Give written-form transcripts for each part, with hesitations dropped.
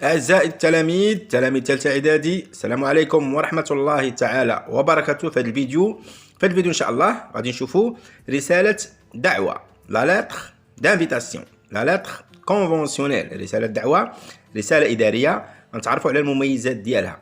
أعزائي التلاميذ تلاميذ ثالثة إعدادي، السلام عليكم ورحمة الله تعالى وبركاته. في هذا الفيديو إن شاء الله غادي نشوفوا رسالة دعوة، لا لتر دانفيتاسيون، لا لتر كونفونسيونيل، رسالة دعوة، رسالة إدارية. غنتعرفوا على المميزات ديالها.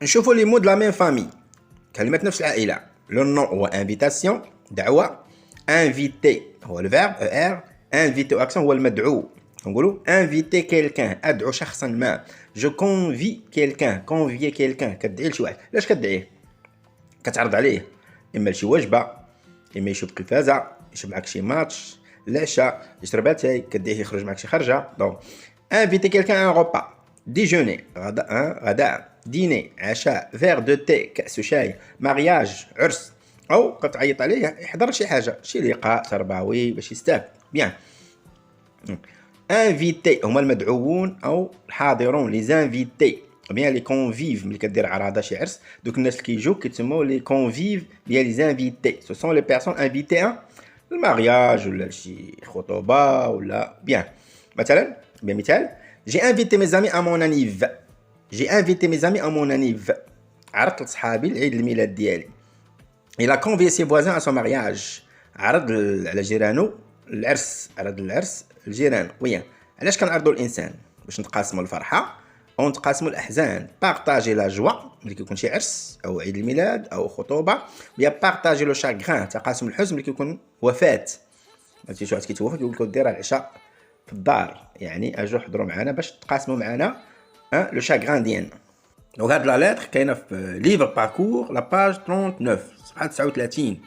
نشوفوا لي مو د لا ميم فامي، كلمات نفس العائلة. لو نون هو انفيتاسيون دعوة، انفيتي هو الفيرب ار، انفيتي اكسون هو المدعو. نقولوا انفيتي كيلكان، ادعو شخصا ما. جو كونفي كيلكان، كونفيي كيلكان، كتدعي لشي واحد. علاش كتدعيه؟ كتعرض عليه اما لشي وجبه، اما يشوف التلفازه، يشوف معاك شي ماتش، العشاء، يشرب اتاي، كدعيه يخرج معاك شي خرجه. دونك انفيتي كيلكان ان غوبا، ديجوني غداء، ديني عشاء، فيغ دو تي كاس شاي، مارياج عرس، او كتعيط عليه يحضر شي حاجه، شي لقاء تربوي باش يستافد. بيان. انفيتي هما المدعوون او الحاضرون، لي زانفيتي بيان لي كونفيف. ملي كدير عراضه شي عرس، دوك الناس اللي كيجيو كيتسموا لي كونفيف ديال لي زانفيتي. سو سون لي بيرسون انفيتي المارياج ولا شي خطوبه ولا. بيان. مثلا مثال، جي انفيتي مي زامي ا مون انيف، جي انفيتي مي زامي ا مون انيف، عرضت لصحابي لعيد الميلاد ديالي. الى كونفي سي فوازان ا سون مارياج، عرض على جيرانو العرس، عرض العرس الجيران. ويان. علاش كنعرضوا الانسان؟ باش نتقاسموا الفرحه او نتقاسموا الاحزان. بارطاجي لا جوا ملي كيكون شي عرس او عيد الميلاد او خطوبه، ويا بارطاجي لو شاغران، تقاسم الحزن ملي كيكون وفاه. ماشي شي واحد كيتوفى كيقول لكم دير العشاء في الدار، يعني اجوا حضروا معنا باش تقاسموا معنا لو شاغران ديالنا. دونك هاد لا لتر كاينه في ليفر باركور لا باج 39 صفحه 39.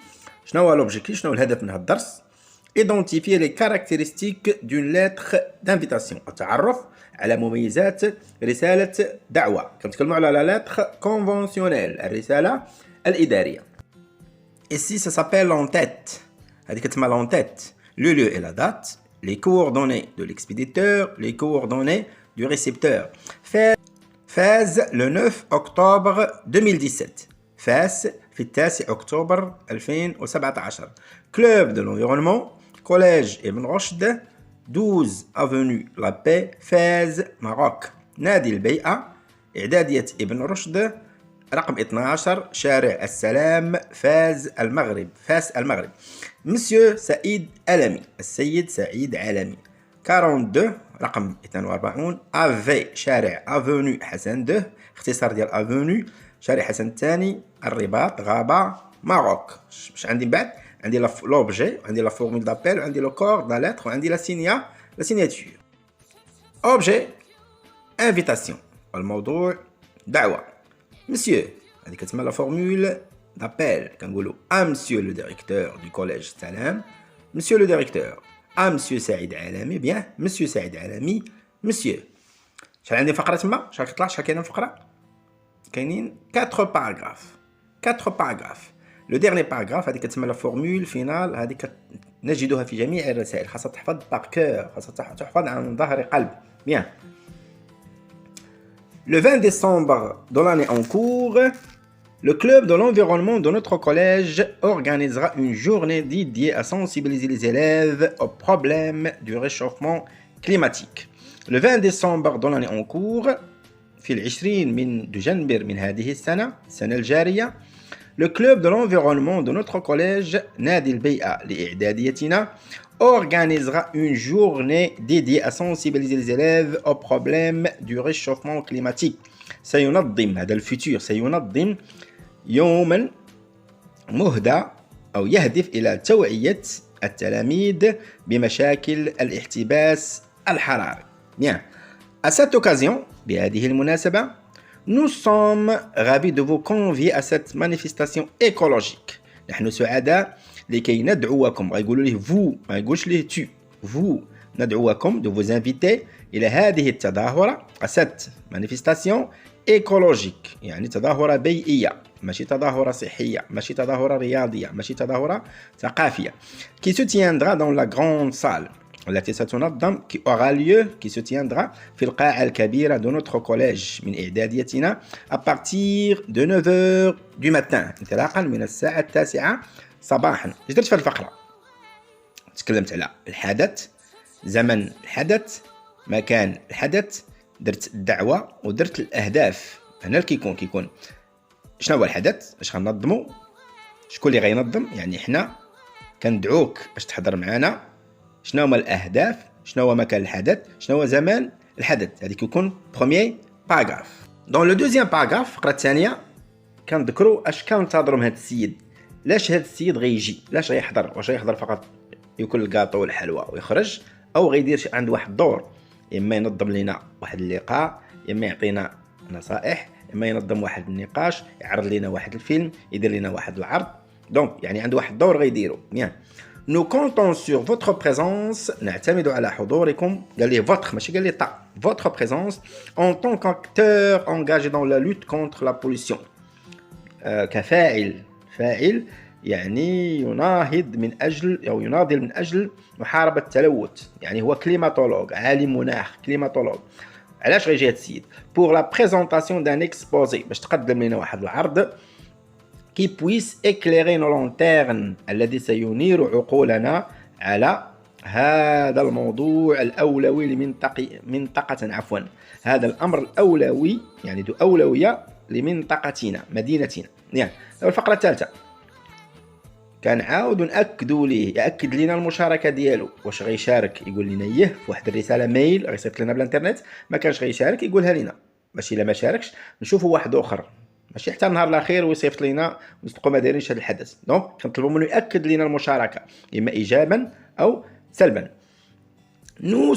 شنو هو لوبجيكتيف؟ شنو هو الهدف من هاد الدرس؟ identifier les caractéristiques d'une lettre d'invitation، التعرف على مميزات رسالة دعوة. كنتكلموا على la lettre conventionnelle، الرسالة الإدارية. Ici ça s'appelle l'en-tête، هذه كتسمى l'en-tête. Le lieu et la date، les coordonnées de l'expéditeur، les coordonnées du récepteur. فاز le 9 octobre 2017، فاس في 9 أكتوبر 2017. Club de l'environnement، Collège Ibn Rushd، 12 avenue La Paix، فاز ماروك. نادي البيئة، إعدادية ابن رشد، رقم 12 شارع السلام، فاز المغرب، فاس المغرب. مسيو سعيد علمي، السيد سعيد علمي. 42 رقم 42 افي شارع افوني حسن دو، اختصار ديال افوني شارع حسن الثاني، الرباط، غابة، ماروك. باش عندي من بعد عندي لوبجي، عندي لا فورمول دابيل، وعندي لو كور لا لتر، وعندي لا سيناتور. اوبجي انفيتاسيون، الموضوع دعوة. مسيو هذه كتسمى لا فورمول دابيل، كنقولوا مسيو لو ديريكتور دو كوليج السلام، مسيو لو ديريكتور. مسيو سعيد علامي. بيان. مسيو سعيد علامي. مسيو. شحال عندي فقرة تما؟ شحال كطلع؟ شحال كاينين فقرة؟ كاينين 4 باراغراف. 4 باراغراف. لو ديرني باراغراف هذه كتسمى لا فورمول فينال، هذه نجدها في جميع الرسائل، خاصها تحفظ باركور، خاصها تحفظ عن ظهر قلب. بيان. Le 20 décembre de l'année en cours، le club de l'environnement de notre collège organisera une journée dédiée à sensibiliser les élèves aux problèmes du réchauffement climatique. Le 20 décembre de l'année en cours، في 20 من دجنبر من هذه السنة الجارية، le club de l'environnement de notre collège، نادي البيئة لإعداديتنا، organisera une journée dédiée à sensibiliser les élèves aux problèmes du réchauffement climatique. سينظم، هذا الفيتور، سينظم يوما مهدى أو يهدف إلى توعية التلاميذ بمشاكل الاحتباس الحراري. Bien. À cette occasion، بهذه المناسبة، nous sommes ravis de vous convier à cette manifestation écologique. نحن سعداء لكي ندعوكم، غيقولوا ليه vous، ما يقولش ليه tu، vous ندعوكم de vous inviter إلى هذه التظاهرة، à cette manifestation écologique، يعني تظاهرة بيئية، ماشي تظاهرة صحية، ماشي تظاهرة رياضية، ماشي تظاهرة ثقافية. qui se tiendra dans la grande salle، التي ستنظم، qui aura lieu، qui se tiendra في القاعة الكبيرة de notre collège من إعداديتنا à partir de 9h du matin، انطلاقا من الساعة 9 صباحا. اش درت في الفقرة؟ تكلمت على الحدث، زمن الحدث، مكان الحدث، درت الدعوه ودرت الاهداف. هنا كيكون شنو هو الحدث، اش غننظموا، شكون اللي غينظم، يعني حنا كندعوك باش تحضر معنا، شنو هما الاهداف، شنو هو مكان الحدث، شنو هو زمان الحدث. هذه كيكون بروميير باراغراف. دون لو دوزيام باراغراف الفقره الثانيه كنذكروا اش كننتظروا من هذا السيد، لاش هذا السيد غيجي، لاش غيحضر، واش غيحضر فقط ياكل الكاطو والحلوى ويخرج، او غيدير عنده واحد الدور، اما ينظم لنا واحد اللقاء، اما يعطينا نصائح، اما ينظم واحد النقاش، يعرض لنا واحد الفيلم، يدير لنا واحد العرض. دونك يعني عنده واحد الدور غيديرو. بيان نو كونطون سور فوتر بريزونس، نعتمد على حضوركم، قال لي فوتر ماشي قال لي تا، فوتر بريزونس اون طون كاكتور انغاجي دون لا لوت كونتر لا بوليسيون، كفاعل، فاعل يعني يناهض من اجل او يناضل من اجل محاربه التلوث، يعني هو كليماتولوج، عالم مناخ، كليماتولوج. علاش غيجي هذا السيد؟ بور لا بريزونطاسيون دان اكسبوزي، باش تقدم لنا واحد العرض كي بويس اكليري نو لونتيرن، الذي سينير عقولنا على هذا الموضوع الاولوي منطقه عفوا، هذا الامر الاولوي يعني ذو اولويه لمنطقتنا مدينتنا. يعني الفقره الثالثه كنعاودوا ناكدوا ليه، ياكد لنا المشاركه ديالو، واش غيشارك يقول لنا في واحد الرساله ميل غيصيفط لنا بالانترنت، ما كانش غيشارك يقولها لنا، باش الا ما شاركش نشوفوا واحد اخر، ماشي حتى النهار الاخير ويصيفط لنا ونصدقوا ما دايرينش هذا الحدث. دونك كنطلبوا منه ياكد لنا المشاركه اما ايجابا او سلبا. nous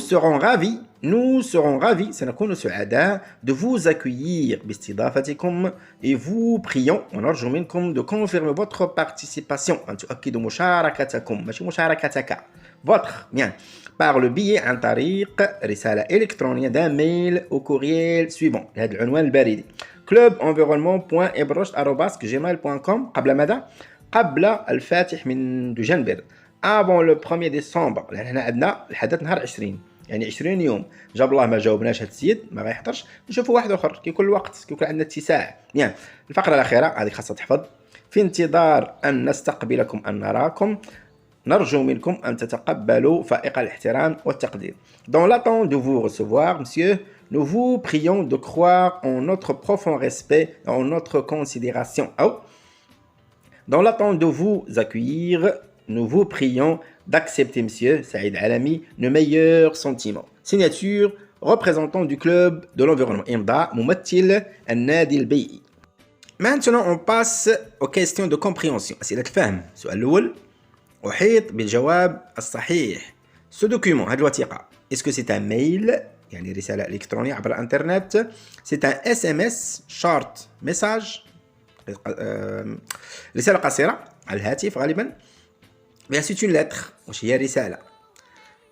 serons ravis سنكون سعداء de vous accueillir باستضافتكم et vous prions ونرجو منكم de confirmer votre participation، أن تؤكدوا مشاركتكم ماشي مشاركتك، votre bien par le biais عن طريق رسالة إلكترونية d'un mail au courriel suivant، هذا العنوان البريدي clubenvironnement.ebrocht@gmail.com. قبل ماذا؟ قبل الفاتح من دجنبر، avant le 1er ديسمبر، لأن هنا عندنا الحدث نهار 20، يعني 20 يوم. جاب الله ما جاوبناش هاد السيد ما غيحضرش، نشوفوا واحد اخر كيكون الوقت، كيكون عندنا اتساع. يعني الفقره الاخيره هذه خاصها تحفظ، في انتظار ان نستقبلكم، ان نراكم، نرجو منكم ان تتقبلوا فائق الاحترام والتقدير. Dans l'attente de vous recevoir, monsieur, nous vous prions de croire en notre profond respect et en notre considération. أو dans l'attente de vous accueillir, nous vous prions d'accepter, monsieur Saïd Alami, nos meilleurs sentiments. Signature, représentant du club de l'environnement. Imda, Moumatil, An-Nadi al-Bay'i. Maintenant, on passe aux questions de compréhension. أسئلة الفهم. السؤال الأول، أحيط بالجواب الصحيح. Ce document, هذه الوثيقة, est-ce que c'est un mail, يعني رسالة إلكترونية عبر الإنترنت؟ C'est un SMS, short message, رسالة قصيرة على الهاتف غالبا. Bien, c'est une lettre. واش هي رسالة؟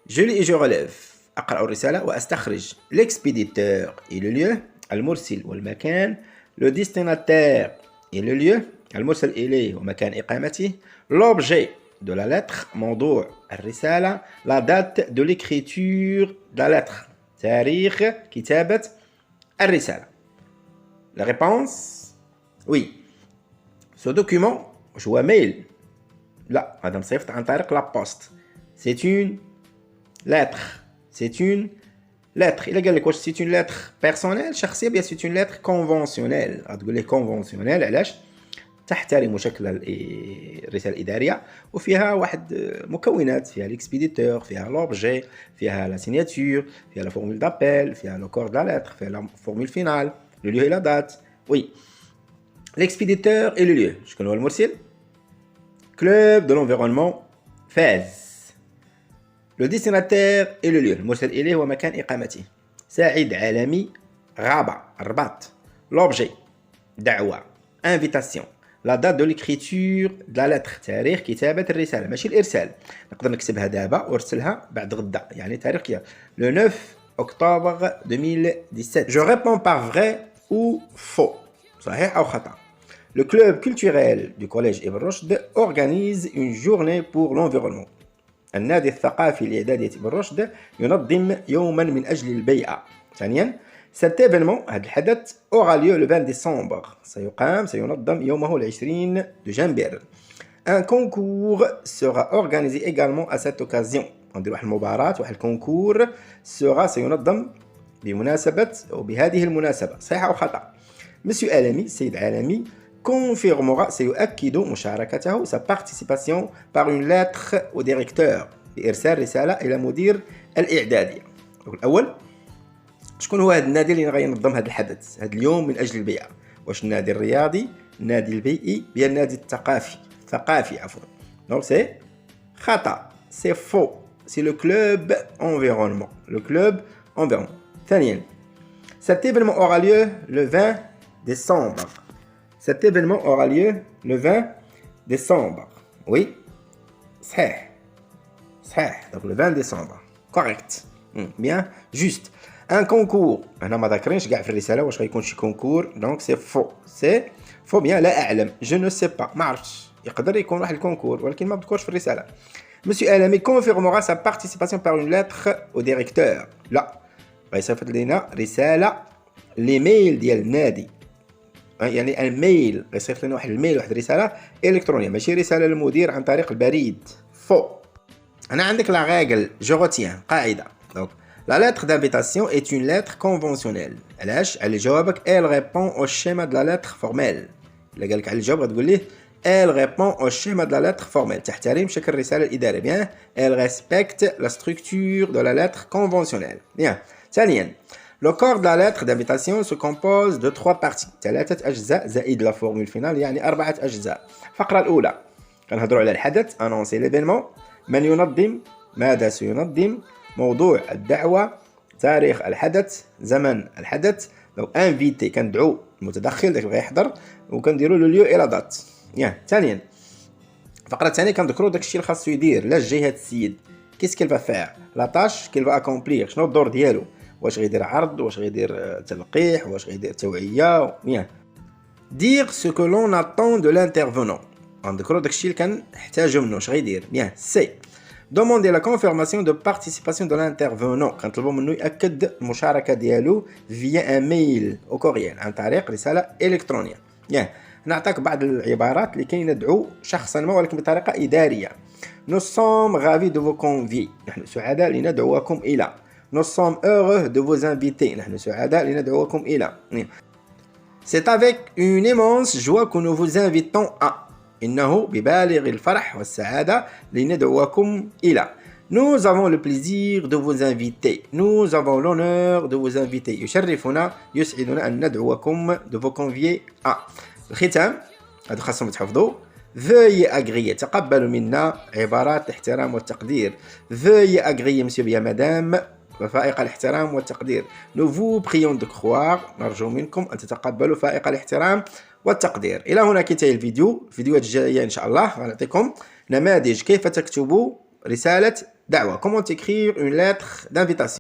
Je lis et je relève. أقرأ الرسالة وأستخرج l'expéditeur et le lieu، المرسل والمكان، le destinataire et le lieu، المرسل إليه ومكان إقامته، l'objet de la lettre، موضوع الرسالة، la date de l'écriture de la lettre، تاريخ كتابة الرسالة. La réponse oui. Ce document واش هو ميل؟ لا، هذا مصيفط عن طريق لا بوست. C'est une lettre. C'est une lettre. إلا قال لك واش c'est une lettre personnelle شخصية، بيان c'est une lettre conventionnelle. غتقول لي conventionnelle علاش؟ تحترم شكل الرسالة الإدارية وفيها واحد مكونات، فيها l'expéditeur، فيها l'objet، فيها la signature، فيها la formule d'appel، فيها le corps de la lettre، فيها la formule finale، le lieu et la date. Oui. L'expéditeur et le lieu. شكون هو المرسل؟ Club de l'environnement فاز. Le destinataire et le lieu، المرسل إليه ومكان إقامته. سعيد عالمي غابة الرباط. L'objet دعوة invitation. La date de l'écriture de la lettre، تاريخ كتابة الرسالة ماشي الإرسال، نقدر نكتبها دابا وارسلها بعد غدا، يعني تاريخ le 9 octobre 2017. Je réponds par vrai ou faux، صحيح أو خطأ. Le club culturel du collège Ibn Rushd organise une journée pour l'environnement. النادي الثقافي لإعدادية ابن رشد ينظم يوما من أجل البيئة. ثانيا، cet événement، هذا الحدث aura lieu le 20 décembre، سينظم يومه 20 دجنبر. Un concours sera organisé également à cette occasion. ندير واحد المباراة، واحد الكونكور سينظم بمناسبة أو بهذه المناسبة، صحيح أو خطأ؟ Monsieur Alami, السيد عالمي confirmera سيؤكد مشاركته sa participation par une lettre au directeur بإرسال رسالة إلى مدير الإعدادية. الأول، شكون هو هذا النادي اللي غينظم هذا الحدث هذا اليوم من أجل البيئة؟ واش النادي الرياضي، النادي البيئي، بيا النادي الثقافي عفوا. دونك سي خطأ، سي فو، سي لو كلوب انفيرونمون، لو كلوب انفيرونمون. ثانيا، cet événement aura lieu le 20 décembre. Cet événement aura lieu le 20 décembre. Oui, صحيح. Donc le 20 décembre. Correct. Bien, juste. Un concours. أنا ما ذاكرينش كاع في الرسالة واش غيكون شي كونكور. Donc c'est faux. C'est faux bien. لا أعلم. Je ne sais pas. ما عرفتش. يقدر يكون واحد الكونكور ولكن ما مذكورش في الرسالة. Monsieur Alami confirmera sa participation par une lettre au directeur. لا. غيصيفط لنا رسالة ليميل ديال النادي. يعني الميل غيصيفط لنا واحد الميل واحد الرسالة إلكترونية ماشي رسالة للمدير عن طريق البريد. فو. أنا عندك لا رègle je retiens قاعدة. Donc la lettre d'invitation est une lettre conventionnelle. علاش؟ على جوابك elle répond au schéma de la lettre formelle. إلا قالك على الجواب غتقول ليه elle répond au schéma de la lettre formelle. تحترم شكل الرسالة الإدارية. Bien. Elle respecte la structure de la lettre conventionnelle. Bien. ثانيا، le corps de la lettre d'invitation se compose de 3 parties. 3 أجزاء زائد la formule finale يعني 4 أجزاء. الفقرة الأولى كنهضروا على الحدث annoncer l'événement، من ينظم، ماذا سينظم، موضوع الدعوة، تاريخ الحدث، زمن الحدث. لو انفيتي كندعو المتدخل داك اللي غيحضر وكنديروا له ليو الى دات. ثانيا، الفقرة الثانية كنذكروا داكشي اللي خاصو يدير، لا جاي هاد السيد كيس كيل فا فير، لا تاش كيل فا اكومبليغ، شنو الدور ديالو، واش غيدير عرض، واش غيدير تلقيح، واش غيدير توعية. dire ce que l'on attend de l'intervenant، غنذكروا داكشي اللي كنحتاجو منه واش غيدير. سي demander la confirmation de participation de l'intervenant، كنطلبوا منه يأكد المشاركة ديالو via un mail au courriel عن طريق رسالة إلكترونية. نعطيك بعض العبارات لكي ندعو شخصا ما ولكن بطريقة إدارية. Nous sommes ravis de vous convier، نحن سعداء لندعوكم إلى. Nous sommes heureux de vous inviter، نحن سعداء لندعوكم إلى. C'est avec une immense joie que nous vous invitons à، إنه ببالغ الفرح والسعادة لندعوكم إلى. Nous avons le plaisir de vous inviter. Nous avons l'honneur de vous inviter. يشرفنا يسعدنا أن ندعوكم de vous convier à. الختام هذا خاصهم تحفظوا. Veuillez agréer، تقبلوا منا عبارات الاحترام والتقدير. Veuillez agréer monsieur bien madame، فائق الاحترام والتقدير. Nous vous prions de croire، نرجو منكم أن تتقبلوا فائق الاحترام والتقدير. إلى هنا كنتهي الفيديوهات الجاية إن شاء الله غنعطيكم نماذج كيف تكتبوا رسالة دعوة. Comment écrire une lettre d'invitation.